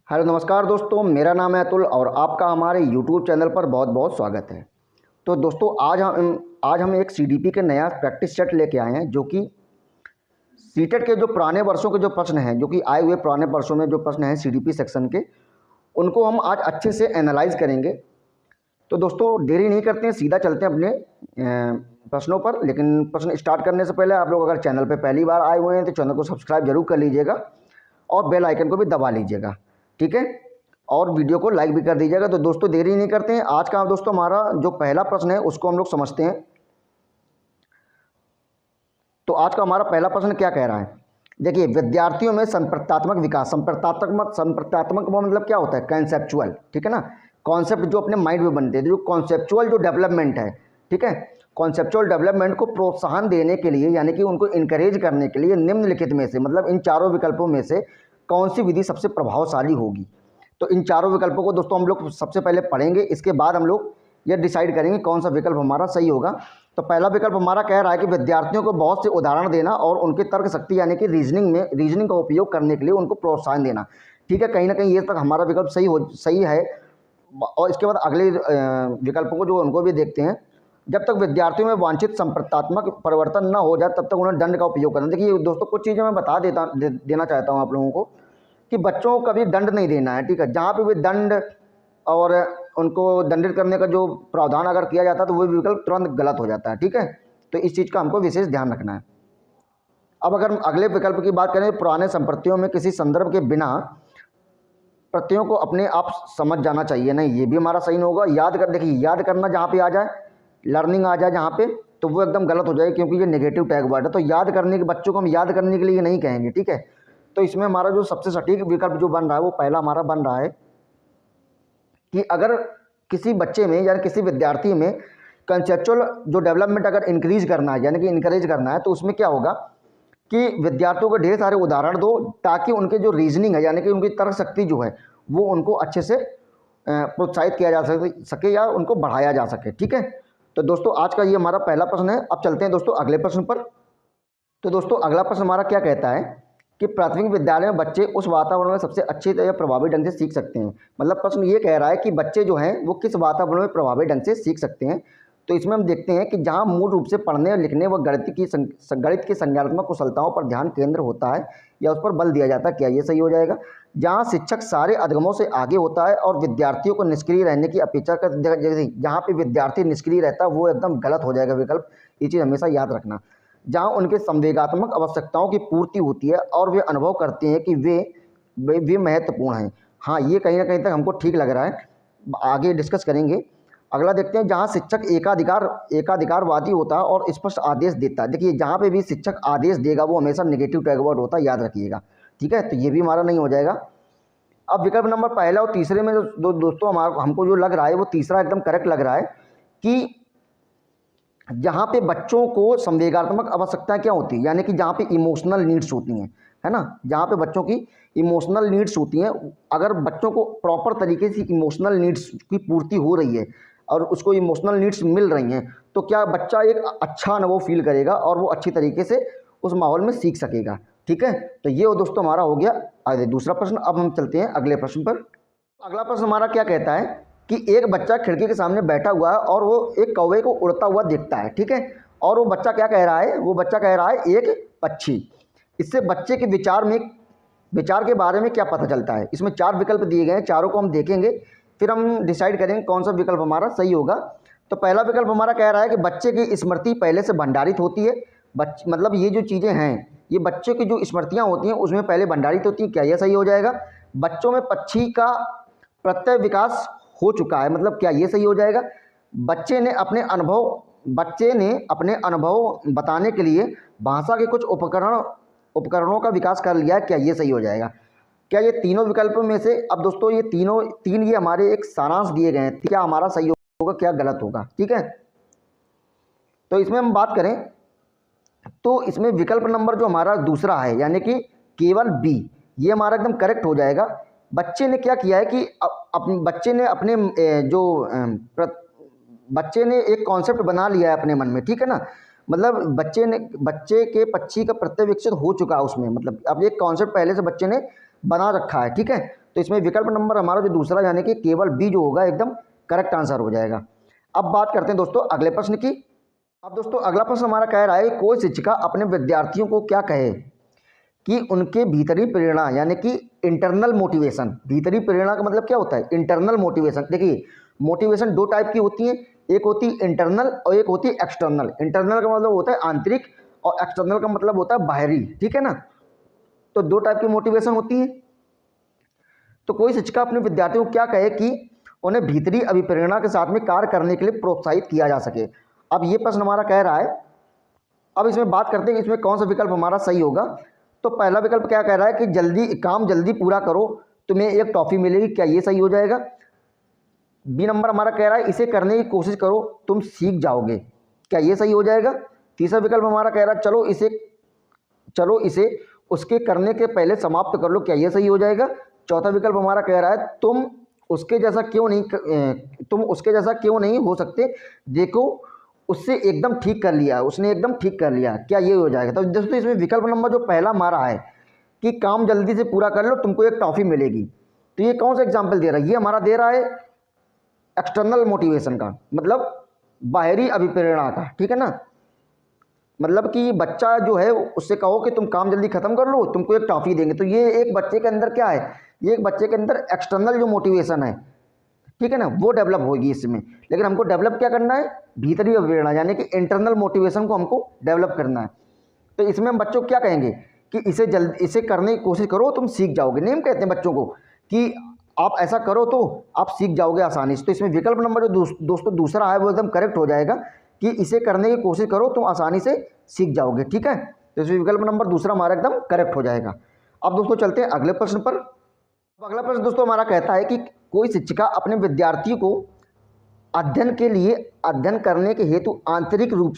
Hello नमस्कार दोस्तों, मेरा नाम है अतुल और आपका हमारे यूट्यूब चैनल पर बहुत बहुत स्वागत है। तो दोस्तों आज हम एक सीडीपी के नया प्रैक्टिस सेट लेके आए हैं, जो कि सीटेट के जो पुराने वर्षों के जो प्रश्न हैं, जो कि आए हुए पुराने वर्षों में जो प्रश्न हैं सीडीपी सेक्शन के, उनको हम आज अच्छे से एनालाइज करेंगे। तो दोस्तों देरी नहीं करते हैं, सीधा चलते हैं अपने प्रश्नों पर। लेकिन प्रश्न स्टार्ट करने से पहले आप लोग अगर चैनल पर पहली बार आए हुए हैं तो चैनल को सब्सक्राइब जरूर कर लीजिएगा और बेल आइकन को भी दबा लीजिएगा, ठीक है। और वीडियो को लाइक भी कर दीजिएगा। तो दोस्तों देरी नहीं करते हैं, आज का दोस्तों हमारा जो पहला प्रश्न है उसको हम लोग समझते हैं। तो आज का हमारा पहला प्रश्न क्या कह रहा है, देखिए, विद्यार्थियों में संप्रत्यात्मक विकास। संप्रत्यात्मक मतलब क्या होता है? कंसेप्चुअल, ठीक है ना। कॉन्सेप्ट जो अपने माइंड में बनते हैं, जो कॉन्सेप्चुअल जो डेवलपमेंट है, ठीक है, कॉन्सेप्चुअल डेवलपमेंट को प्रोत्साहन देने के लिए, यानी कि उनको इनकरेज करने के लिए निम्नलिखित में से, मतलब इन चारों विकल्पों में से कौन सी विधि सबसे प्रभावशाली होगी। तो इन चारों विकल्पों को दोस्तों हम लोग सबसे पहले पढ़ेंगे, इसके बाद हम लोग ये डिसाइड करेंगे कौन सा विकल्प हमारा सही होगा। तो पहला विकल्प हमारा कह रहा है कि विद्यार्थियों को बहुत से उदाहरण देना और उनके तर्क शक्ति यानी कि रीजनिंग का उपयोग करने के लिए उनको प्रोत्साहन देना, ठीक है। कहीं ना कहीं ये तक हमारा विकल्प सही है। और इसके बाद अगले विकल्पों को जो उनको भी देखते हैं। जब तक विद्यार्थियों में वांछित संप्रत्यात्मक परिवर्तन न हो जाए तब तक उन्हें दंड का उपयोग करना। देखिए दोस्तों, कुछ चीज़ें मैं देना चाहता हूँ आप लोगों को कि बच्चों को कभी दंड नहीं देना है, ठीक है। जहाँ पे भी दंड और उनको दंडित करने का जो प्रावधान अगर किया जाता है तो वो विकल्प तुरंत गलत हो जाता है, ठीक है। तो इस चीज़ का हमको विशेष ध्यान रखना है। अब अगर हम अगले विकल्प की बात करें, पुराने संप्रतियों में किसी संदर्भ के बिना प्रत्ययों को अपने आप समझ जाना चाहिए, नहीं, ये भी हमारा सही नहीं होगा। देखिए, याद करना जहाँ पे आ जाए, लर्निंग आ जाए जहाँ पे, तो वो एकदम गलत हो जाएगी, क्योंकि ये नेगेटिव टैग वर्ड है। तो याद करने के बच्चों को हम याद करने के लिए नहीं कहेंगे, ठीक है। तो इसमें हमारा जो सबसे सटीक विकल्प जो बन रहा है वो पहला हमारा बन रहा है कि अगर किसी बच्चे में या किसी विद्यार्थी में कंसेप्चुअल जो डेवलपमेंट अगर इंक्रीज करना है, यानी कि इंकरेज करना है, तो उसमें क्या होगा कि विद्यार्थियों को ढेर सारे उदाहरण दो, ताकि उनके जो रीजनिंग है, यानी कि उनकी तर्क शक्ति जो है, वो उनको अच्छे से प्रोत्साहित किया जा सके या उनको बढ़ाया जा सके, ठीक है। तो दोस्तों आज का ये हमारा पहला प्रश्न है। अब चलते हैं दोस्तों अगले प्रश्न पर। तो दोस्तों अगला प्रश्न हमारा क्या कहता है कि प्राथमिक विद्यालय में बच्चे उस वातावरण में सबसे अच्छी तरह प्रभावी ढंग से सीख सकते हैं। मतलब प्रश्न ये कह रहा है कि बच्चे जो हैं वो किस वातावरण में प्रभावी ढंग से सीख सकते हैं। तो इसमें हम देखते हैं कि जहां मूल रूप से पढ़ने लिखने व गणित की संज्ञानात्मक कुशलताओं पर ध्यान केंद्र होता है या उस पर बल दिया जाता है, क्या ये सही हो जाएगा। जहाँ शिक्षक सारे अधगमों से आगे होता है और विद्यार्थियों को निष्क्रिय रहने की अपेक्षा कर, जहाँ पे विद्यार्थी निष्क्रिय रहता है वो एकदम गलत हो जाएगा विकल्प। ये चीज़ हमेशा याद रखना। जहाँ उनके संवेगात्मक आवश्यकताओं की पूर्ति होती है और वे अनुभव करते हैं कि वे महत्वपूर्ण हैं। हाँ, ये कहीं ना कहीं तक हमको ठीक लग रहा है, आगे डिस्कस करेंगे। अगला देखते हैं, जहाँ शिक्षक एकाधिकारवादी होता है और स्पष्ट आदेश देता है। देखिए, जहाँ पे भी शिक्षक आदेश देगा वो हमेशा नेगेटिव टैग वर्ड होता है, याद रखिएगा, ठीक है। तो ये भी हमारा नहीं हो जाएगा। अब विकल्प नंबर पहला और तीसरे में दोस्तों हमको जो लग रहा है वो तीसरा एकदम करेक्ट लग रहा है कि जहाँ पे बच्चों को संवेगात्मक आवश्यकताएं क्या होती है, यानी कि जहाँ पे इमोशनल नीड्स होती हैं, है ना, जहाँ पे बच्चों की इमोशनल नीड्स होती हैं, अगर बच्चों को प्रॉपर तरीके से इमोशनल नीड्स की पूर्ति हो रही है और उसको इमोशनल नीड्स मिल रही हैं, तो क्या बच्चा एक अच्छा अनुभव फील करेगा और वो अच्छी तरीके से उस माहौल में सीख सकेगा, ठीक है। तो ये दोस्तों हमारा हो गया आगे दूसरा प्रश्न। अब हम चलते हैं अगले प्रश्न पर। अगला प्रश्न हमारा क्या कहता है कि एक बच्चा खिड़की के सामने बैठा हुआ है और वो एक कौवे को उड़ता हुआ देखता है, ठीक है। और वो बच्चा क्या कह रहा है, वो बच्चा कह रहा है एक पक्षी। इससे बच्चे के विचार के बारे में क्या पता चलता है। इसमें चार विकल्प दिए गए हैं, चारों को हम देखेंगे, फिर हम डिसाइड करेंगे कौन सा विकल्प हमारा सही होगा। तो पहला विकल्प हमारा कह रहा है कि बच्चे की स्मृति पहले से भंडारित होती है। मतलब ये जो चीज़ें हैं, ये बच्चे की जो स्मृतियाँ होती हैं उसमें पहले भंडारित होती हैं, क्या यह सही हो जाएगा। बच्चों में पक्षी का प्रत्यय विकास हो चुका है, मतलब क्या ये सही हो जाएगा। बच्चे ने अपने अनुभव बताने के लिए भाषा के कुछ उपकरणों का विकास कर लिया है, क्या ये सही हो जाएगा। क्या ये तीनों विकल्पों में से, अब दोस्तों ये तीन ये हमारे एक सारांश दिए गए हैं, क्या हमारा सही होगा क्या गलत होगा, ठीक है। तो इसमें हम बात करें तो इसमें विकल्प नंबर जो हमारा दूसरा है, यानी कि केवल बी, ये हमारा एकदम करेक्ट हो जाएगा। बच्चे ने क्या किया है कि बच्चे ने एक कॉन्सेप्ट बना लिया है अपने मन में, ठीक है ना। मतलब बच्चे के पक्षी का प्रत्यय विकसित हो चुका है उसमें, मतलब अब एक कॉन्सेप्ट पहले से बच्चे ने बना रखा है, ठीक है। तो इसमें विकल्प नंबर हमारा जो दूसरा यानी कि केवल बी जो होगा एकदम करेक्ट आंसर हो जाएगा। अब बात करते हैं दोस्तों अगले प्रश्न की। अब दोस्तों अगला प्रश्न हमारा कह रहा है कोई शिक्षिका अपने विद्यार्थियों को क्या कहे कि उनके भीतरी प्रेरणा यानी कि इंटरनल मोटिवेशन। भीतरी प्रेरणा का मतलब क्या होता है? Internal motivation. देखिए मोटिवेशन दो टाइप की होती है, एक होती है इंटरनल और एक होती है एक्सटर्नल। इंटरनल का मतलब होता है आंतरिक और एक्सटर्नल का मतलब होता है बाहरी, ठीक है ना। तो दो टाइप की मोटिवेशन होती है। तो कोई शिक्षिका अपने विद्यार्थियों को क्या कहे कि उन्हें भीतरी अभिप्रेरणा के साथ में कार्य करने के लिए प्रोत्साहित किया जा सके। अब ये प्रश्न हमारा कह रहा है, अब इसमें बात करते हैं कि इसमें कौन सा विकल्प हमारा सही होगा। तो पहला विकल्प क्या कह रहा है कि जल्दी पूरा करो, तुम्हें एक टॉफ़ी मिलेगी, क्या ये सही हो जाएगा? बी नंबर हमारा कह रहा है इसे करने की कोशिश करो, तुम सीख जाओगे, क्या ये सही हो जाएगा? तीसरा विकल्प हमारा कह रहा है चलो इसे उसके करने के पहले समाप्त कर लो, क्या ये सही हो जाएगा? चौथा विकल्प हमारा कह रहा है तुम उसके जैसा क्यों नहीं हो सकते, देखो उससे एकदम ठीक कर लिया, उसने एकदम ठीक कर लिया, क्या ये हो जाएगा? तो दोस्तों इसमें विकल्प नंबर जो पहला हमारा है कि काम जल्दी से पूरा कर लो, तुमको एक टॉफ़ी मिलेगी, तो ये कौन सा एग्जाम्पल दे रहा है? ये हमारा दे रहा है एक्सटर्नल मोटिवेशन का, मतलब बाहरी अभिप्रेरणा का, ठीक है ना। मतलब कि बच्चा जो है उससे कहो कि तुम काम जल्दी खत्म कर लो, तुमको एक टॉफ़ी देंगे, तो ये एक बच्चे के अंदर क्या है? ये एक बच्चे के अंदर एक्सटर्नल जो मोटिवेशन है, ठीक है ना, वो डेवलप होगी इसमें। लेकिन हमको डेवलप क्या करना है? भीतरी अभिप्रेरणा यानी कि इंटरनल मोटिवेशन को हमको डेवलप करना है। तो इसमें हम बच्चों को क्या कहेंगे कि इसे करने की कोशिश करो, तुम सीख जाओगे। नहीं हम कहते हैं बच्चों को कि आप ऐसा करो तो आप सीख जाओगे आसानी से। तो इसमें विकल्प नंबर जो दोस्तों दूसरा है वो एकदम करेक्ट हो जाएगा कि इसे करने की कोशिश करो, तुम आसानी से सीख जाओगे, ठीक है। तो इसमें विकल्प नंबर दूसरा हमारा एकदम करेक्ट हो जाएगा। अब दोस्तों चलते हैं अगले प्रश्न पर। अगला प्रश्न दोस्तों हमारा कहता है कि कोई शिक्षिका अपने विद्यार्थियों को अध्ययन करने के हेतु आंतरिक रूप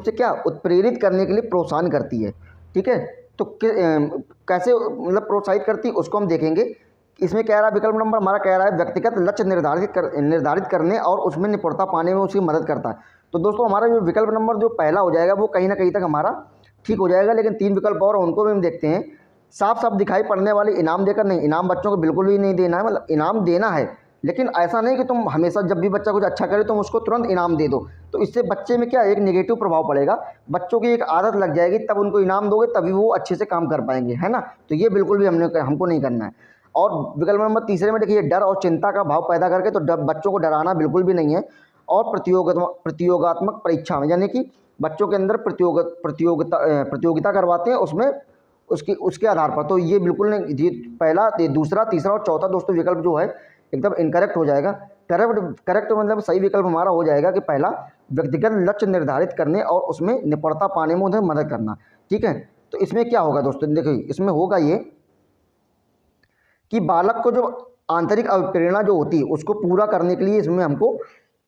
से क्या उत्प्रेरित करने के लिए प्रोत्साहन करती है, ठीक है। तो कैसे मतलब प्रोत्साहित करती है उसको हम देखेंगे। इसमें कह रहा है विकल्प नंबर हमारा कह रहा है व्यक्तिगत लक्ष्य निर्धारित करने और उसमें निपुणता पाने में उसकी मदद करता है। तो दोस्तों हमारा जो विकल्प नंबर जो पहला हो जाएगा वो कहीं ना कहीं तक हमारा ठीक हो जाएगा, लेकिन तीन विकल्प और उनको भी हम देखते हैं। साफ साफ दिखाई पड़ने वाले इनाम देकर नहीं, इनाम बच्चों को बिल्कुल भी नहीं देना है, मतलब इनाम देना है लेकिन ऐसा नहीं कि तुम हमेशा जब भी बच्चा कुछ अच्छा करे तुम उसको तुरंत इनाम दे दो, तो इससे बच्चे में क्या एक नेगेटिव प्रभाव पड़ेगा, बच्चों की एक आदत लग जाएगी, तब उनको इनाम दोगे तभी वो अच्छे से काम कर पाएंगे, है ना। तो ये बिल्कुल भी हमको नहीं करना है। और विकल्प नंबर तीसरे में देखिए डर और चिंता का भाव पैदा करके, तो बच्चों को डराना बिल्कुल भी नहीं है। और प्रतियोगात्मक परीक्षा में यानी कि बच्चों के अंदर प्रतियोगिता करवाते हैं उसमें उसके आधार पर, तो ये बिल्कुल नहीं, ये पहला दूसरा तीसरा और चौथा दोस्तों विकल्प जो है एकदम इनकरेक्ट हो जाएगा। करेक्ट मतलब सही विकल्प हमारा हो जाएगा कि पहला व्यक्तिगत लक्ष्य निर्धारित करने और उसमें निपुणता पाने में उन्हें मदद करना, ठीक है। तो इसमें क्या होगा दोस्तों, देखिए इसमें होगा ये कि बालक को जो आंतरिक अभिप्रेरणा जो होती है उसको पूरा करने के लिए इसमें हमको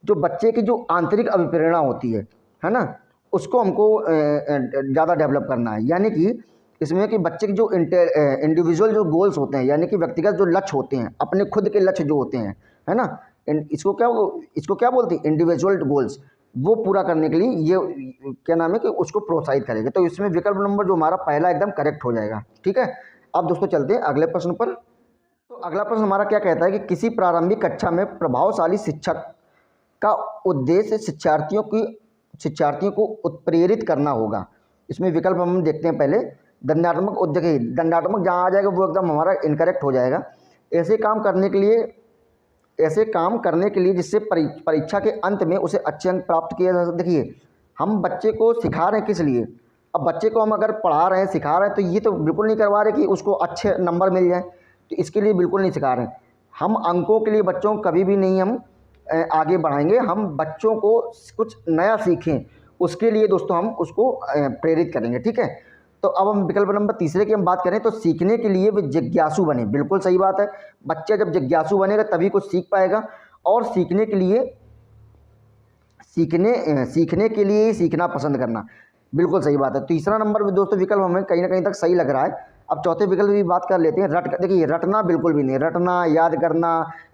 जो बच्चे की जो आंतरिक अभिप्रेरणा होती है ना, उसको हमको ज़्यादा डेवलप करना है। यानी कि इसमें कि बच्चे के जो इंडिविजुअल जो गोल्स होते हैं यानी कि व्यक्तिगत जो लक्ष्य होते हैं, अपने खुद के लक्ष्य जो होते हैं, है ना, इसको क्या बोलते हैं, इंडिविजुअल गोल्स, वो पूरा करने के लिए ये क्या नाम है कि उसको प्रोत्साहित करेगा। तो इसमें विकल्प नंबर जो हमारा पहला एकदम करेक्ट हो जाएगा, ठीक है। अब दोस्तों चलते हैं अगले प्रश्न पर। तो अगला प्रश्न हमारा क्या कहता है कि किसी प्रारंभिक कक्षा में प्रभावशाली शिक्षक का उद्देश्य शिक्षार्थियों को उत्प्रेरित करना होगा। इसमें विकल्प हम देखते हैं पहले। दंडात्मक जहाँ आ जाएगा वो एकदम हमारा इनकरेक्ट हो जाएगा। ऐसे काम करने के लिए जिससे परीक्षा के अंत में उसे अच्छे अंक प्राप्त किए जा सकते। देखिए हम बच्चे को सिखा रहे हैं किस लिए, अब बच्चे को हम अगर पढ़ा रहे हैं सिखा रहे हैं तो ये तो बिल्कुल नहीं करवा रहे कि उसको अच्छे नंबर मिल जाए, तो इसके लिए बिल्कुल नहीं सिखा रहे हैं। हम अंकों के लिए बच्चों को कभी भी नहीं हम आगे बढ़ाएंगे, हम बच्चों को कुछ नया सीखें उसके लिए दोस्तों हम उसको प्रेरित करेंगे, ठीक है। तो अब हम विकल्प नंबर तीसरे की हम बात करें तो सीखने के लिए वे जिज्ञासु बने, बिल्कुल सही बात है। बच्चा जब जिज्ञासु बनेगा तभी कुछ सीख पाएगा, और सीखने के लिए ही सीखना पसंद करना, बिल्कुल सही बात है। तीसरा नंबर भी दोस्तों विकल्प हमें कहीं ना कहीं तक सही लग रहा है। अब चौथे विकल्प की बात कर लेते हैं। देखिए रटना बिल्कुल भी नहीं, रटना, याद करना,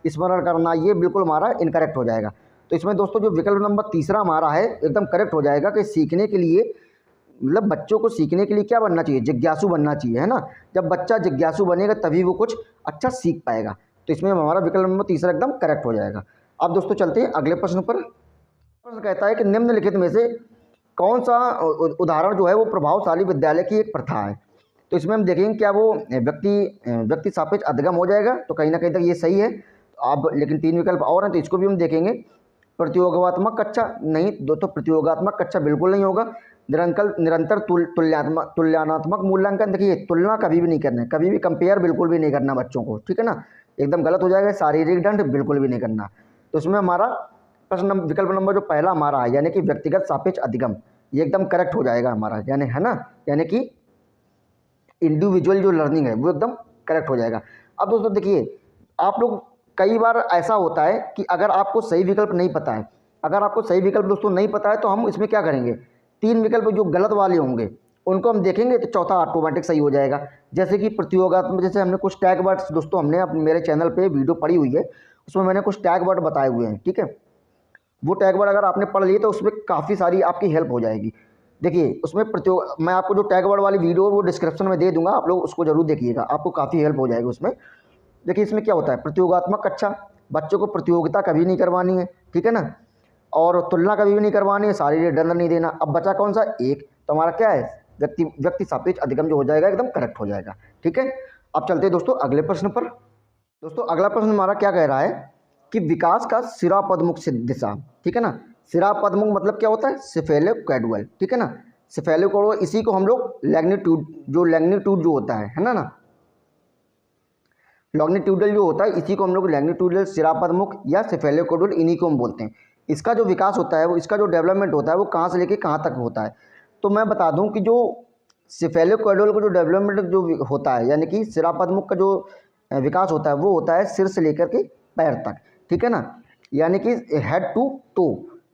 स्मरण करना, ये बिल्कुल हमारा इनकरेक्ट हो जाएगा। तो इसमें दोस्तों जो विकल्प नंबर तीसरा हमारा है एकदम करेक्ट हो जाएगा कि सीखने के लिए मतलब बच्चों को सीखने के लिए क्या बनना चाहिए, जिज्ञासु बनना चाहिए, है ना। जब बच्चा जिज्ञासु बनेगा तभी वो कुछ अच्छा सीख पाएगा। तो इसमें हमारा विकल्प नंबर तीसरा एकदम करेक्ट हो जाएगा। अब दोस्तों चलते हैं अगले प्रश्न पर। प्रश्न कहता है कि निम्नलिखित में से कौन सा उदाहरण जो है वो प्रभावशाली विद्यालय की एक प्रथा है। तो इसमें हम देखेंगे क्या वो व्यक्ति सापेक्ष अधिगम हो जाएगा, तो कहीं ना कहीं तक ये सही है। तो अब लेकिन 3 विकल्प और हैं, तो इसको भी हम देखेंगे। प्रतियोगात्मक कक्षा नहीं, दोस्तों प्रतियोगात्मक कक्षा बिल्कुल नहीं होगा। निरंतर तुलनात्मक मूल्यांकन, देखिए तुलना कभी भी नहीं करना है, कभी भी कंपेयर बिल्कुल भी नहीं करना बच्चों को, ठीक है ना, एकदम गलत हो जाएगा। शारीरिक दंड बिल्कुल भी नहीं करना। तो इसमें हमारा प्रश्न विकल्प नंबर जो पहला हमारा है, यानी कि व्यक्तिगत सापेक्ष अधिगम, ये एकदम करेक्ट हो जाएगा हमारा, यानी है ना, यानी कि इंडिविजुअल जो लर्निंग है वो एकदम करेक्ट हो जाएगा। अब दोस्तों देखिए, आप लोग कई बार ऐसा होता है कि अगर आपको सही विकल्प नहीं पता है, अगर आपको सही विकल्प दोस्तों नहीं पता है, तो हम इसमें क्या करेंगे, 3 विकल्प जो गलत वाले होंगे उनको हम देखेंगे, तो चौथा ऑटोमेटिक सही हो जाएगा। जैसे कि प्रतियोगात्मक, जैसे हमने कुछ टैग वर्ड्स दोस्तों हमने मेरे चैनल पे वीडियो पड़ी हुई है, उसमें मैंने कुछ टैग वर्ड बताए हुए हैं, ठीक है। वो टैग वर्ड अगर आपने पढ़ लिए तो उसमें काफ़ी सारी आपकी हेल्प हो जाएगी। देखिए उसमें मैं आपको जो टैग वर्ड वाली वीडियो है वो डिस्क्रिप्शन में दे दूंगा, आप लोग उसको जरूर देखिएगा, आपको काफ़ी हेल्प हो जाएगी उसमें। देखिए इसमें क्या होता है, प्रतियोगात्मक कक्षा, बच्चों को प्रतियोगिता कभी नहीं करवानी है, ठीक है ना, और तुलना कभी भी नहीं करवानी है, शारीरिक दंड नहीं देना। अब बचा कौन सा एक, तो हमारा क्या है, व्यक्ति सापेक्ष अधिगम जो हो जाएगा एकदम करेक्ट हो जाएगा, ठीक है। अब चलते हैं दोस्तों अगले प्रश्न पर। दोस्तों अगला प्रश्न हमारा क्या कह रहा है कि विकास का सिरा पदमुख दिशा, ठीक है ना। सिरा पदमुख मतलब क्या होता है, सिफेलोकैडुअल, ठीक है ना, सिफेलोकैडुअल, इसी को हम लोग लैग्नीट्यूड जो होता है ना लॉन्गिट्यूडल जो होता है, इसी को हम लोग लैग्नीट्यूडल, सिरापदमुख या सिफेलोकैडुअल, इन्हीं को हम बोलते हैं। इसका जो विकास होता है, वो इसका जो डेवलपमेंट होता है वो कहाँ से लेके कहाँ तक होता है। तो मैं बता दूं कि जो सिफेलोकैडुअल का जो डेवलपमेंट जो होता है, यानी कि सिरापदमुख का जो विकास होता है वो होता है सिर से लेकर के पैर तक, ठीक है ना, यानी कि हेड टू टो,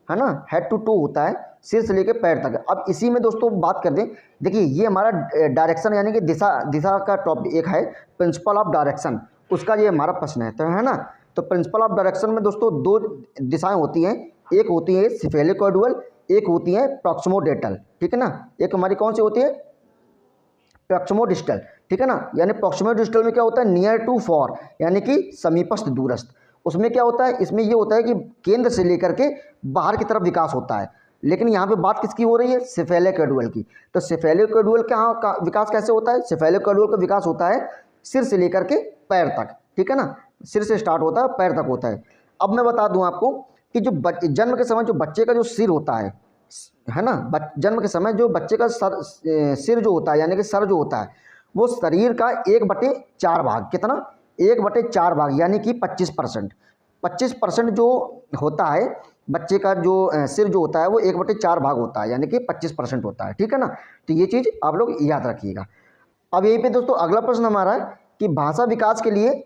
है ना, हेड टू टो होता है, सिर से लेकर पैर तक। अब इसी में दोस्तों बात कर दें, देखिए ये हमारा डायरेक्शन यानी कि दिशा का टॉपिक एक है, प्रिंसिपल ऑफ डायरेक्शन, उसका ये हमारा प्रश्न है, तो है ना। तो प्रिंसिपल ऑफ डायरेक्शन में दोस्तों 2 दिशाएं होती हैं, एक होती है सिफेलोकैडुअल, एक होती है प्रॉक्सिमोडेटल, ठीक है ना। एक हमारी कौन सी होती है, प्रॉक्सिमोडिस्टल, ठीक है ना। यानी प्रॉक्सिमोडिस्टल में क्या होता है, नियर टू फॉर, यानी कि समीपस्थ दूरस्थ। उसमें क्या होता है, इसमें ये होता है कि केंद्र से लेकर के बाहर की तरफ विकास होता है। लेकिन यहाँ पे बात किसकी हो रही है, सिफेलोकैडुअल की। तो सिफेलोकैडुअल का विकास कैसे होता है, सिफेलोकैडुअल का विकास होता है सिर से लेकर के पैर तक, ठीक है ना, सिर से स्टार्ट होता है पैर तक होता है। अब मैं बता दूं आपको कि जो जन्म के समय जो बच्चे का जो सिर होता है ना, जन्म के समय जो बच्चे का सिर जो होता है, यानी कि सर जो होता है, वो शरीर का 1/4 भाग, कितना, 1/4 भाग, यानी कि 25% जो होता है बच्चे का जो सिर जो होता है वो 1/4 भाग होता है, यानी कि 25% होता है, ठीक है ना। तो ये चीज़ आप लोग याद रखिएगा। अब यहीं पे दोस्तों अगला प्रश्न हमारा है कि भाषा विकास के लिए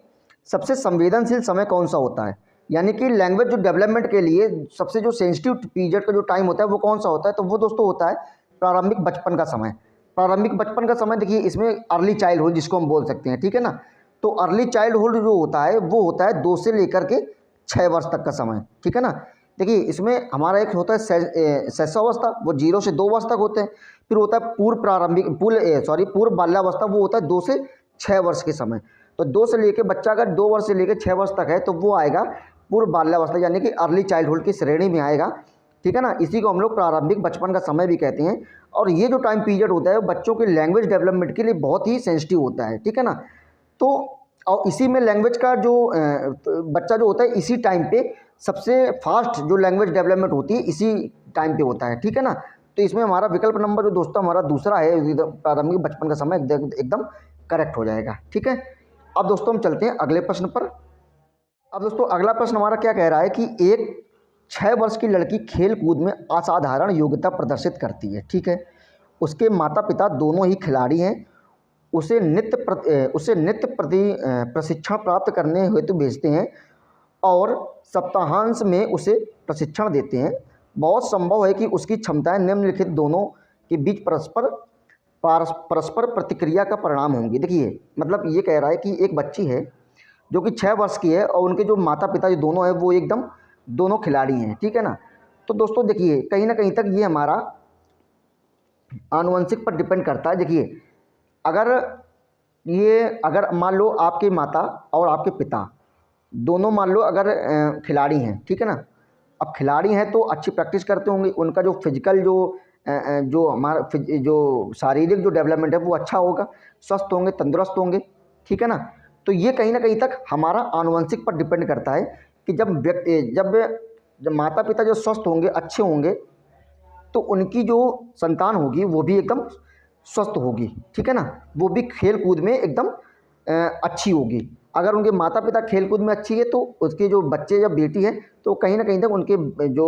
सबसे संवेदनशील समय कौन सा होता है, यानी कि लैंग्वेज जो डेवलपमेंट के लिए सबसे जो सेंसिटिव पीरियड का जो टाइम होता है वो कौन सा होता है। तो वो दोस्तों होता है प्रारंभिक बचपन का समय। प्रारंभिक बचपन का समय, देखिए इसमें अर्ली चाइल्डहुड जिसको हम बोल सकते हैं, ठीक है ना। तो अर्ली चाइल्डहुड जो होता है वो होता है 2 से लेकर के 6 वर्ष तक का समय, ठीक है ना। देखिए इसमें हमारा एक होता है शैशवावस्था, वो 0 से 2 वर्ष तक होते हैं। फिर होता है पूर्व बाल्यावस्था, वो होता है 2 से 6 वर्ष के समय। तो 2 से लेकर बच्चा अगर 2 वर्ष से लेकर 6 वर्ष तक है तो वो आएगा पूर्व बाल्यावस्था, यानी कि अर्ली चाइल्डहुड की श्रेणी में आएगा, ठीक है ना। इसी को हम लोग प्रारंभिक बचपन का समय भी कहते हैं। और ये जो टाइम पीरियड होता है बच्चों के लैंग्वेज डेवलपमेंट के लिए बहुत ही सेंसिटिव होता है, ठीक है ना। तो और इसी में लैंग्वेज का जो बच्चा जो होता है इसी टाइम पे सबसे फास्ट जो लैंग्वेज डेवलपमेंट होती है इसी टाइम पे होता है, ठीक है ना। तो इसमें हमारा विकल्प नंबर जो दोस्तों हमारा दूसरा है, प्रारंभिक बचपन का समय, एकदम करेक्ट हो जाएगा, ठीक है। अब दोस्तों हम चलते हैं अगले प्रश्न पर। अब दोस्तों अगला प्रश्न हमारा क्या कह रहा है कि एक 6 वर्ष की लड़की खेल कूद में असाधारण योग्यता प्रदर्शित करती है, ठीक है। उसके माता पिता दोनों ही खिलाड़ी हैं। उसे नित्य प्रशिक्षण प्राप्त करने हेतु भेजते हैं और सप्ताहांत में उसे प्रशिक्षण देते हैं। बहुत संभव है कि उसकी क्षमताएं निम्नलिखित दोनों के बीच परस्पर प्रतिक्रिया का परिणाम होंगी। देखिए मतलब ये कह रहा है कि एक बच्ची है जो कि 6 वर्ष की है और उनके जो माता पिता जो दोनों हैं वो एकदम दोनों खिलाड़ी हैं, ठीक है ना। तो दोस्तों देखिए कहीं ना कहीं तक ये हमारा आनुवंशिक पर डिपेंड करता है। देखिए, अगर अगर मान लो आपकी माता और आपके पिता दोनों मान लो अगर खिलाड़ी हैं, ठीक है ना। अब खिलाड़ी हैं तो अच्छी प्रैक्टिस करते होंगे, उनका जो फिजिकल जो हमारा जो शारीरिक जो डेवलपमेंट है वो अच्छा होगा, स्वस्थ होंगे, तंदुरुस्त होंगे, ठीक है ना। तो ये कहीं ना कहीं तक हमारा आनुवंशिक पर डिपेंड करता है कि जब माता पिता जो स्वस्थ होंगे, अच्छे होंगे, तो उनकी जो संतान होगी वो भी एकदम स्वस्थ होगी, ठीक है ना। वो भी खेल कूद में एकदम अच्छी होगी। अगर उनके माता पिता खेल कूद में अच्छी है तो उसके जो बच्चे या बेटी है तो कहीं ना कहीं तक उनके जो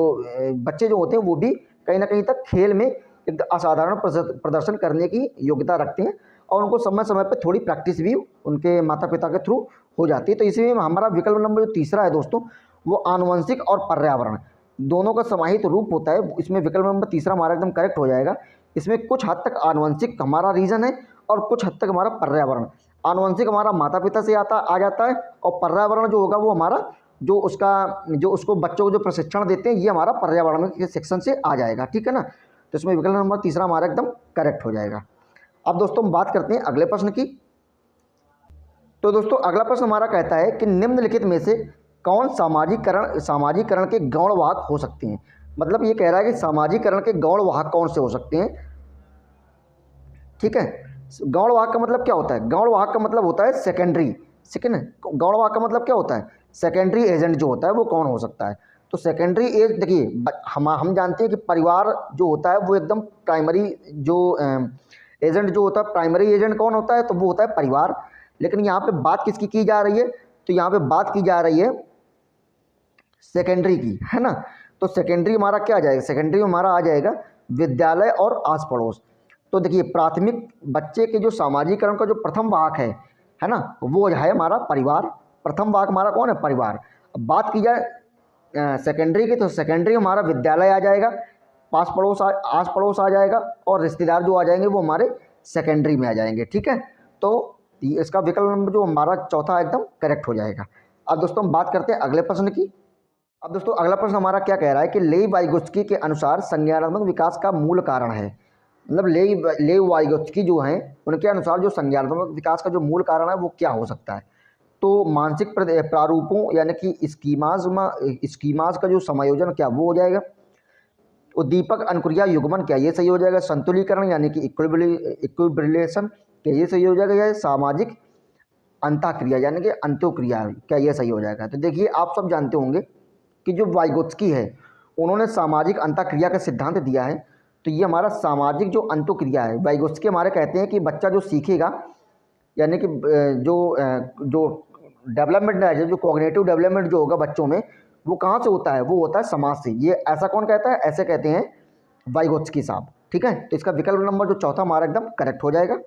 बच्चे जो होते हैं वो भी कहीं ना कहीं तक खेल में एक असाधारण प्रदर्शन करने की योग्यता रखते हैं, और उनको समय समय पर थोड़ी प्रैक्टिस भी उनके माता पिता के थ्रू हो जाती है। तो इसमें हमारा विकल्प नंबर जो तीसरा है दोस्तों, वो आनुवंशिक और पर्यावरण दोनों का समाहित रूप होता है। इसमें विकल्प नंबर तीसरा हमारा एकदम करेक्ट हो जाएगा। इसमें कुछ हद तक आनुवंशिक हमारा रीज़न है और कुछ हद तक हमारा पर्यावरण। आनुवंशिक हमारा माता पिता से आ जाता है, और पर्यावरण जो होगा वो हमारा जो उसको बच्चों को जो प्रशिक्षण देते हैं ये हमारा पर्यावरण के सेक्शन से आ जाएगा, ठीक है ना। तो इसमें विकल्प नंबर तीसरा हमारा एकदम करेक्ट हो जाएगा। अब दोस्तों हम बात करते हैं अगले प्रश्न की। तो दोस्तों अगला प्रश्न हमारा कहता है कि निम्नलिखित में से कौन सामाजिकरण के गौणवाहक हो सकते हैं। मतलब ये कह रहा है कि सामाजिकरण के गौणवाहक कौन से हो सकते हैं, ठीक है। गौणवाहक का मतलब क्या होता है? गौणवाहक का मतलब होता है सेकेंडरी, ठीक है ना। गौणवाहक का मतलब क्या होता है? सेकेंडरी एजेंट जो होता है वो कौन हो सकता है? तो सेकेंडरी एज, देखिए हम जानते हैं कि परिवार जो होता है वो एकदम प्राइमरी जो एजेंट जो होता है, प्राइमरी एजेंट कौन होता है? तो वो होता है परिवार। लेकिन यहाँ पे बात किसकी की जा रही है? तो यहाँ पे बात की जा रही है सेकेंडरी की, है ना। तो सेकेंडरी हमारा क्या आ जाएगा? सेकेंडरी हमारा आ जाएगा विद्यालय और आस पड़ोस। तो देखिए प्राथमिक बच्चे के जो सामाजिकरण का जो प्रथम वाहक है ना, वो है हमारा परिवार। प्रथम वाहक हमारा कौन है? परिवार। अब बात की जाए सेकेंडरी की, तो सेकेंडरी हमारा विद्यालय आ जाएगा, आस पड़ोस आ जाएगा, और रिश्तेदार जो आ जाएंगे वो हमारे सेकेंडरी में आ जाएंगे, ठीक है। तो इसका विकल्प नंबर जो हमारा चौथा एकदम करेक्ट हो जाएगा। अब दोस्तों हम बात करते हैं अगले प्रश्न की। अब दोस्तों अगला प्रश्न हमारा क्या कह रहा है कि लेई वाइगोत्स्की के अनुसार संज्ञानात्मक विकास का मूल कारण है। मतलब लेई वाइगोत्स्की जो हैं उनके अनुसार जो संज्ञानात्मक विकास का जो मूल कारण है वो क्या हो सकता है? तो मानसिक प्रारूपों यानी कि स्कीमाज का जो समायोजन क्या वो हो जाएगा। उद्दीपक अनुक्रिया युग्मन क्या ये सही हो जाएगा। संतुलीकरण यानी कि इक्विब्रिलेशन क्या ये सही हो जाएगा। या सामाजिक अंतःक्रिया यानी कि अंत्योक्रिया क्या ये सही हो जाएगा। तो देखिए आप सब जानते होंगे कि जो वाइगोत्स्की है उन्होंने सामाजिक अंतःक्रिया का सिद्धांत दिया है। तो ये हमारा सामाजिक जो अंतःक्रिया है, वाइगोत्स्की हमारे कहते हैं कि बच्चा जो सीखेगा यानी कि जो डेवलपमेंट है, जो कॉग्निटिव डेवलपमेंट जो होगा बच्चों में, वो कहाँ से होता है? वो होता है समाज से। ये ऐसा कौन कहता है? ऐसे कहते हैं वाइगोत्स्की साहब, ठीक है। तो इसका विकल्प नंबर जो चौथा हमारा एकदम करेक्ट हो जाएगा।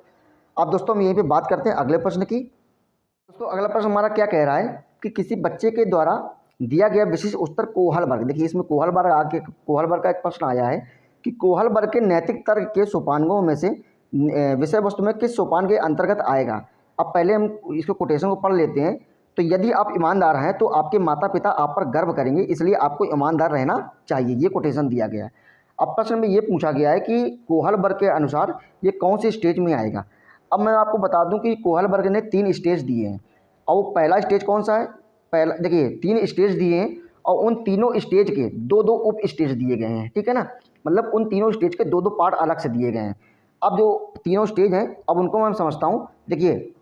अब दोस्तों हम यहीं पे बात करते हैं अगले प्रश्न की। दोस्तों अगला प्रश्न हमारा क्या कह रहा है कि किसी बच्चे के द्वारा दिया गया विशिष्ट उत्तर कोहल वर्ग। देखिए इसमें कोहल वर्ग का एक प्रश्न आया है कि कोहल वर्ग के नैतिक तर्क के सोपानों में से विषय वस्तु में किस सोपान के अंतर्गत आएगा। अब पहले हम इसको कोटेशन को पढ़ लेते हैं। तो यदि आप ईमानदार हैं तो आपके माता पिता आप पर गर्व करेंगे, इसलिए आपको ईमानदार रहना चाहिए। ये कोटेशन दिया गया है। अब प्रश्न में ये पूछा गया है कि कोहल वर्ग के अनुसार ये कौन सी स्टेज में आएगा। अब मैं आपको बता दूं कि कोहल वर्ग ने 3 स्टेज दिए हैं, और वो पहला स्टेज कौन सा है? पहला देखिए 3 स्टेज दिए हैं, और उन तीनों स्टेज के 2-2 उप स्टेज दिए गए हैं, ठीक है ना। मतलब उन तीनों स्टेज के 2-2 पार्ट अलग से दिए गए हैं। अब जो तीनों स्टेज हैं अब उनको मैं समझता हूँ। देखिए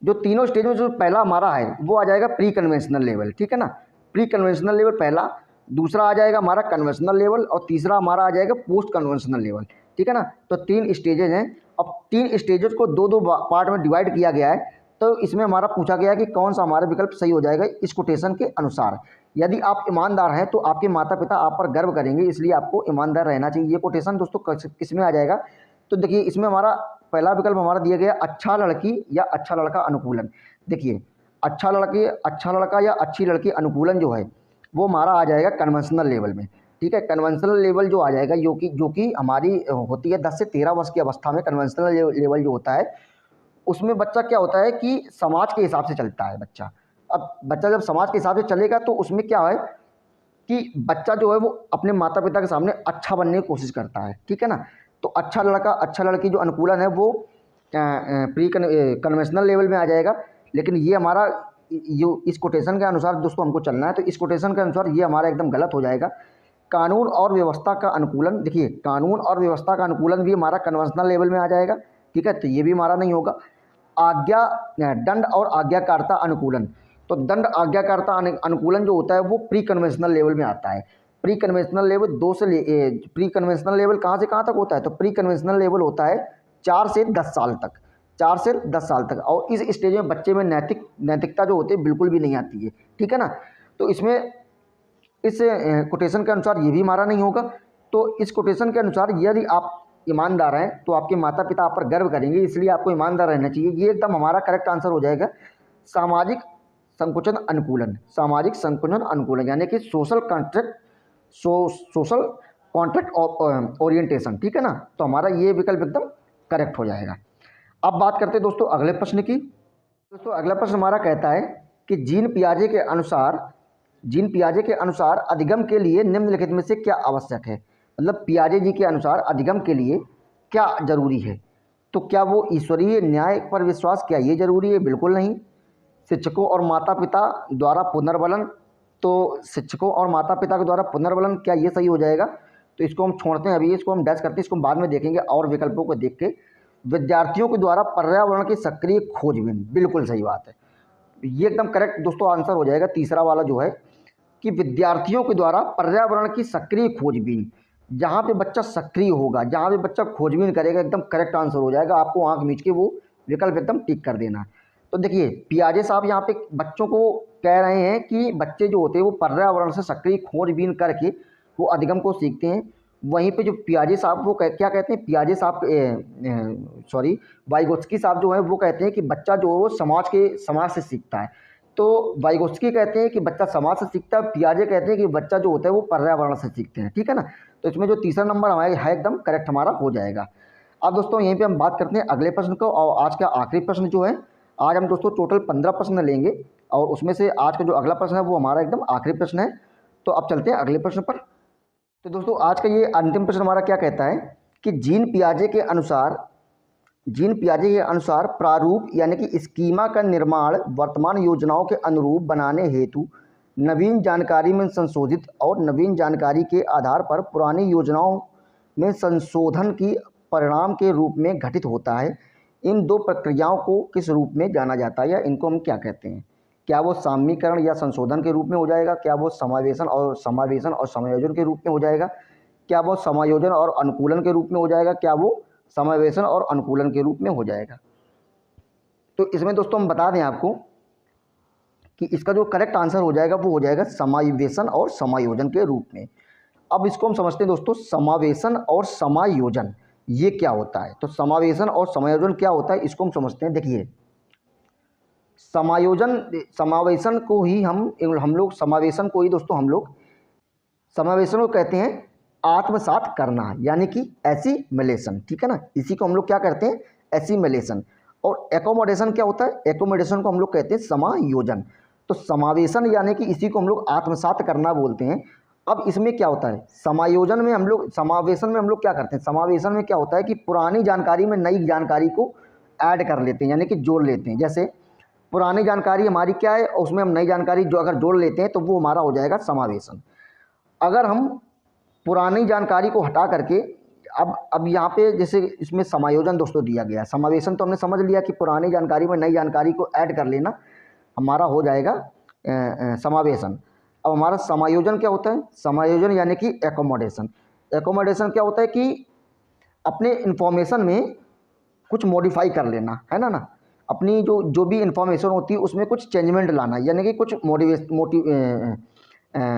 जो तीनों स्टेज में जो पहला हमारा है वो आ जाएगा प्री कन्वेंशनल लेवल, ठीक है ना। प्री कन्वेंशनल लेवल पहला, दूसरा आ जाएगा हमारा कन्वेंशनल लेवल, और तीसरा हमारा आ जाएगा पोस्ट कन्वेंशनल लेवल, ठीक है ना। तो 3 स्टेजेज हैं। अब 3 स्टेजेस को 2-2 पार्ट में डिवाइड किया गया है। तो इसमें हमारा पूछा गया कि कौन सा हमारा विकल्प सही हो जाएगा इस कोटेशन के अनुसार। यदि आप ईमानदार हैं तो आपके माता पिता आप पर गर्व करेंगे, इसलिए आपको ईमानदार रहना चाहिए। ये कोटेशन दोस्तों किस में आ जाएगा? तो देखिए इसमें हमारा पहला विकल्प हमारा दिया गया अच्छा लड़की या अच्छा लड़का अनुकूलन। देखिए अच्छा लड़का या अच्छी लड़की अनुकूलन जो है वो हमारा आ जाएगा कन्वेंशनल लेवल में, ठीक है। कन्वेंशनल लेवल जो आ जाएगा जो कि हमारी होती है 10 से 13 वर्ष की अवस्था में। कन्वेंशनल लेवल जो होता है उसमें बच्चा क्या होता है कि समाज के हिसाब से चलता है बच्चा। अब बच्चा जब समाज के हिसाब से चलेगा तो उसमें क्या है कि बच्चा जो है वो अपने माता पिता के सामने अच्छा बनने की कोशिश करता है, ठीक है ना। तो अच्छा लड़का अच्छा लड़की जो अनुकूलन है वो प्री कन्वेंशनल लेवल में आ जाएगा। लेकिन ये हमारा जो इस कोटेशन के अनुसार दोस्तों हमको चलना है, तो इस कोटेशन के अनुसार ये हमारा एकदम गलत हो जाएगा। कानून और व्यवस्था का अनुकूलन, देखिए कानून और व्यवस्था का अनुकूलन भी हमारा कन्वेंशनल लेवल में आ जाएगा, ठीक है, तो ये भी हमारा नहीं होगा। आज्ञा दंड और आज्ञाकारिता अनुकूलन, तो दंड आज्ञाकारिता अनुकूलन जो होता है वो प्री कन्वेंशनल लेवल में आता है। Pre conventional level pre conventional level कहाँ से कहाँ तक होता है, तो प्री कन्वेंशनल लेवल होता है 4 से 10 साल तक, 4 से 10 साल तक। और इस स्टेज में बच्चे में नैतिकता जो होती है बिल्कुल भी नहीं आती है, ठीक है ना। तो इसमें इस कोटेशन के अनुसार ये भी हमारा नहीं होगा। तो इस कोटेशन के अनुसार यदि आप ईमानदार हैं तो आपके माता पिता आप पर गर्व करेंगे, इसलिए आपको ईमानदार रहना चाहिए। ये एकदम हमारा करेक्ट आंसर हो जाएगा। सामाजिक संकुचन अनुकूलन, सामाजिक संकुचन अनुकूलन यानी कि सोशल कॉन्ट्रैक्ट ओरिएंटेशन, ठीक है ना। तो हमारा ये विकल्प एकदम करेक्ट हो जाएगा। अब बात करते हैं दोस्तों अगले प्रश्न की। दोस्तों अगला प्रश्न हमारा कहता है कि जीन पियाजे के अनुसार अधिगम के लिए निम्नलिखित में से क्या आवश्यक है। मतलब पियाजे जी के अनुसार अधिगम के लिए क्या जरूरी है। तो क्या वो ईश्वरीय न्याय पर विश्वास, क्या ये जरूरी है? बिल्कुल नहीं। शिक्षकों और माता पिता द्वारा पुनर्बलन, तो शिक्षकों और माता पिता के द्वारा पुनर्बलन, क्या ये सही हो जाएगा? तो इसको हम छोड़ते हैं, अभी इसको हम डैश करते हैं, इसको हम बाद में देखेंगे और विकल्पों को देख के। विद्यार्थियों के द्वारा पर्यावरण की सक्रिय खोजबीन, बिल्कुल सही बात है, ये एकदम करेक्ट दोस्तों आंसर हो जाएगा। तीसरा वाला जो है कि विद्यार्थियों के द्वारा पर्यावरण की सक्रिय खोजबीन, जहाँ पे बच्चा सक्रिय होगा, जहाँ पे बच्चा खोजबीन करेगा, एकदम करेक्ट आंसर हो जाएगा। आपको आंख मीच के वो विकल्प एकदम टिक कर देना। तो देखिए पियाजे साहब यहाँ पे बच्चों को कह रहे हैं कि बच्चे जो होते हैं वो पर्यावरण से सक्रिय खोजबीन करके वो अधिगम को सीखते हैं। वहीं पे जो पियाजे साहब वो क्या कहते हैं, पियाजे साहब वाइगोत्स्की साहब जो है वो कहते हैं कि बच्चा जो है वो समाज से सीखता है। तो वाइगोत्स्की कहते हैं कि बच्चा समाज से सीखता है, पियाजे कहते हैं कि बच्चा जो होता है वो पर्यावरण से सीखते हैं, ठीक है ना। तो इसमें जो तीसरा नंबर हमारा है एकदम करेक्ट हमारा हो जाएगा। अब दोस्तों यहीं पे हम बात करते हैं अगले प्रश्न को, और आज का आखिरी प्रश्न जो है, आज हम दोस्तों टोटल 15 प्रश्न लेंगे और उसमें से आज का जो अगला प्रश्न है वो हमारा एकदम आखिरी प्रश्न है। तो अब चलते हैं अगले प्रश्न पर। तो दोस्तों आज का ये अंतिम प्रश्न हमारा क्या कहता है कि जीन पियाजे के अनुसार प्रारूप यानी कि स्कीमा का निर्माण वर्तमान योजनाओं के अनुरूप बनाने हेतु नवीन जानकारी में संशोधित और नवीन जानकारी के आधार पर पुरानी योजनाओं में संशोधन की परिणाम के रूप में घटित होता है। इन दो प्रक्रियाओं को किस रूप में जाना जाता है या इनको हम क्या कहते हैं? क्या वो साम्यीकरण या संशोधन के रूप में हो जाएगा? क्या वो समावेशन और समायोजन के रूप में हो जाएगा? क्या वो समायोजन और अनुकूलन के रूप में हो जाएगा? क्या वो समावेशन और अनुकूलन के रूप में हो जाएगा? तो इसमें दोस्तों हम बता दें आपको कि इसका जो करेक्ट आंसर हो जाएगा वो हो जाएगा समावेशन और समायोजन के रूप में। अब इसको हम समझते हैं दोस्तों, समावेशन और समायोजन ये क्या होता है। तो समावेशन और समायोजन क्या होता है इसको हम समझते हैं। देखिए समावेशन को ही हम लोग समावेशन को ही दोस्तों हम लोग समावेशन को कहते हैं आत्मसात करना, यानी कि एसिमिलेशन, ठीक है ना। इसी को हम लोग क्या करते हैं, एसिमिलेशन। और एकोमोडेशन क्या होता है, एकोमोडेशन को हम लोग कहते हैं समायोजन। तो समावेशन यानी कि इसी को हम लोग आत्मसात करना बोलते हैं। अब इसमें क्या होता है, समावेशन में हम लोग क्या करते हैं, समावेशन में क्या होता है कि पुरानी जानकारी में नई जानकारी को ऐड कर लेते हैं, यानी कि जोड़ लेते हैं। जैसे पुरानी जानकारी हमारी क्या है, उसमें हम नई जानकारी जो अगर जोड़ लेते हैं तो वो हमारा हो जाएगा समावेशन। अगर हम पुरानी जानकारी को हटा करके अब यहाँ पे जैसे इसमें समायोजन दोस्तों दिया गया है, समावेशन तो हमने समझ लिया कि पुरानी जानकारी में नई जानकारी को ऐड कर लेना हमारा हो जाएगा समावेशन। अब हमारा समायोजन क्या होता है, समायोजन यानी कि एकोमोडेशन। एकोमोडेशन क्या होता है कि अपने इन्फॉर्मेशन में कुछ मॉडिफाई कर लेना, है ना। अपनी जो भी इन्फॉर्मेशन होती है उसमें कुछ चेंजमेंट लाना, यानी कि कुछ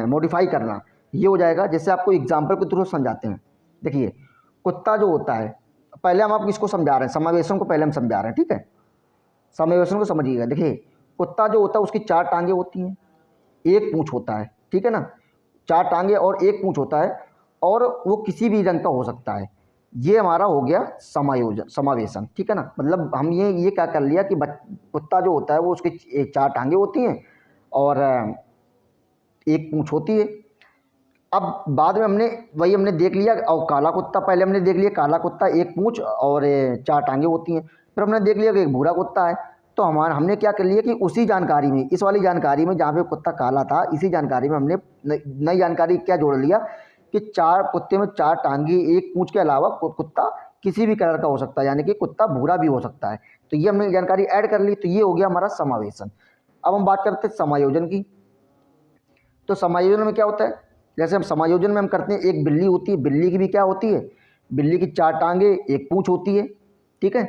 मॉडिफाई करना, ये हो जाएगा। जैसे आपको एग्जाम्पल के थ्रू समझाते हैं। देखिए कुत्ता जो होता है, पहले हम आपको इसको समझा रहे हैं, समावेशन को पहले हम समझा रहे हैं, ठीक है। समावेशन को समझिएगा। देखिए कुत्ता जो होता है उसकी 4 टांगें होती हैं, 1 पूँछ होता है, ठीक है ना। 4 टांगें और 1 पूँछ होता है और वो किसी भी रंग का हो सकता है। ये हमारा हो गया समावेशन, ठीक है ना। मतलब हम ये क्या कर लिया कि कुत्ता जो होता है वो उसकी 4 टांगें होती हैं और 1 पूँछ होती है। अब बाद में हमने देख लिया, और काला कुत्ता पहले हमने देख लिया, काला कुत्ता एक पूंछ और चार टांगे होती हैं। फिर हमने देख लिया कि एक भूरा कुत्ता है। तो हमने क्या कर लिया कि उसी जानकारी में, इस वाली जानकारी में जहाँ पे कुत्ता काला था, इसी जानकारी में हमने नई जानकारी क्या जोड़ लिया कि चार कुत्ते में चार टांगे एक पूंछ के अलावा कुत्ता किसी भी कलर का हो सकता है, यानी कि कुत्ता भूरा भी हो सकता है। तो ये हमने जानकारी ऐड कर ली। तो ये हो गया हमारा समावेशन। अब हम बात करते हैं समायोजन की। तो समायोजन में क्या होता है, जैसे हम समायोजन में हम करते हैं, एक बिल्ली होती है, बिल्ली की भी क्या होती है, बिल्ली की चार टांगे एक पूंछ होती है, ठीक है।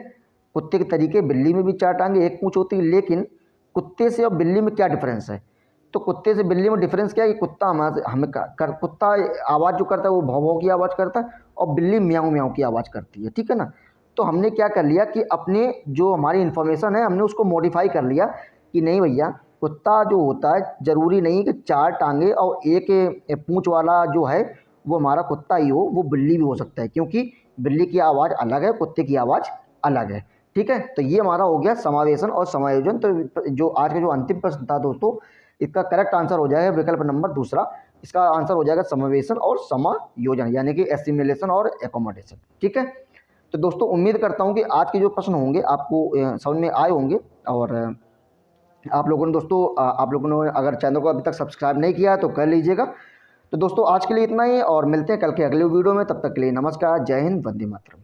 कुत्ते के तरीके बिल्ली में भी चार टांगे एक पूंछ होती है, लेकिन कुत्ते से और बिल्ली में क्या डिफरेंस है। तो कुत्ते से बिल्ली में डिफरेंस क्या है कि कुत्ता कुत्ता आवाज़ जो करता है वो भौं भौं की आवाज़ करता है, और बिल्ली म्याऊं म्याऊं की आवाज़ करती है, ठीक है ना। तो हमने क्या कर लिया कि अपने जो हमारी इन्फॉर्मेशन है हमने उसको मॉडिफाई कर लिया कि नहीं भैया, कुत्ता जो होता है ज़रूरी नहीं कि चार टांगे और एक पूंछ वाला जो है वो हमारा कुत्ता ही हो, वो बिल्ली भी हो सकता है, क्योंकि बिल्ली की आवाज़ अलग है, कुत्ते की आवाज़ अलग है, ठीक है। तो ये हमारा हो गया समावेशन और समायोजन। तो जो आज का जो अंतिम प्रश्न था दोस्तों, इसका करेक्ट आंसर हो जाएगा विकल्प नंबर दूसरा। इसका आंसर हो जाएगा समावेशन और समायोजन, यानी कि एसिमिलेशन और एकोमोडेशन, ठीक है। तो दोस्तों उम्मीद करता हूँ कि आज के जो प्रश्न होंगे आपको समझ में आए होंगे। और आप लोगों ने दोस्तों आप लोगों ने अगर चैनल को अभी तक सब्सक्राइब नहीं किया है तो कर लीजिएगा। तो दोस्तों आज के लिए इतना ही, और मिलते हैं कल के अगले वीडियो में। तब तक के लिए नमस्कार, जय हिंद, वंदे मातरम।